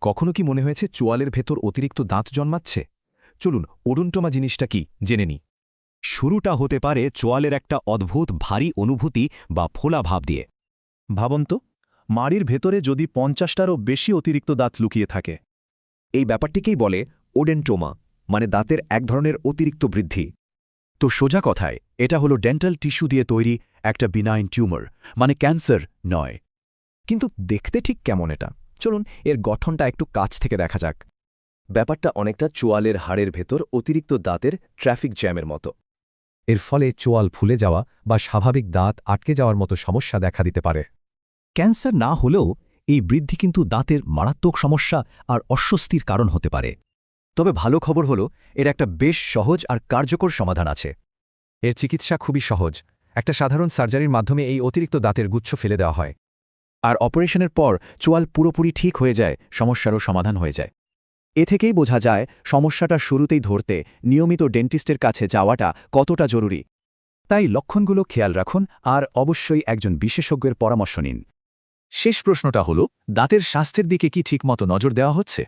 কখনো কি মনে হয়েছে চোয়ালের ভেতর অতিরিক্ত দাঁত জন্মাচ্ছে? চলুন ওডোন্টোমা জিনিসটা কি জেনে নিই। শুরুটা হতে পারে চোয়ালের একটা অদ্ভুত ভারী অনুভূতি বা ফোলা ভাব দিয়ে। ভাবুন তো, মাড়ির ভেতরে যদি ৫০টারও বেশি অতিরিক্ত দাঁত লুকিয়ে থাকে। এই ব্যাপারটিকেই বলে ওডেন্টোমা, মানে দাঁতের এক ধরনের অতিরিক্ত বৃদ্ধি। তো সোজা কথায় এটা হলো ডেন্টাল টিস্যু দিয়ে তৈরি একটা বিনাইন টিউমার, মানে ক্যান্সার নয়। কিন্তু দেখতে ঠিক কেমন এটা? চলুন এর গঠনটা একটু কাছ থেকে দেখা যাক। ব্যাপারটা অনেকটা চোয়ালের হাড়ের ভেতর অতিরিক্ত দাঁতের ট্রাফিক জ্যামের মতো। এর ফলে চোয়াল ফুলে যাওয়া বা স্বাভাবিক দাঁত আটকে যাওয়ার মতো সমস্যা দেখা দিতে পারে। ক্যান্সার না হলেও এই বৃদ্ধি কিন্তু দাঁতের মারাত্মক সমস্যা আর অস্বস্তির কারণ হতে পারে। তবে ভালো খবর হলো এর একটা বেশ সহজ আর কার্যকর সমাধান আছে। এর চিকিৎসা খুবই সহজ। একটা সাধারণ সার্জারির মাধ্যমে এই অতিরিক্ত দাঁতের গুচ্ছ ফেলে দেওয়া হয়। আর অপারেশনের পর চোয়াল পুরোপুরি ঠিক হয়ে যায়, সমস্যারও সমাধান হয়ে যায়। এ থেকেই বোঝা যায় সমস্যাটা শুরুতেই ধরতে নিয়মিত ডেন্টিস্টের কাছে যাওয়াটা কতটা জরুরি। তাই লক্ষণগুলো খেয়াল রাখুন আর অবশ্যই একজন বিশেষজ্ঞের পরামর্শ নিন। শেষ প্রশ্নটা হলো, দাঁতের স্বাস্থ্যের দিকে কি ঠিকমতো নজর দেওয়া হচ্ছে?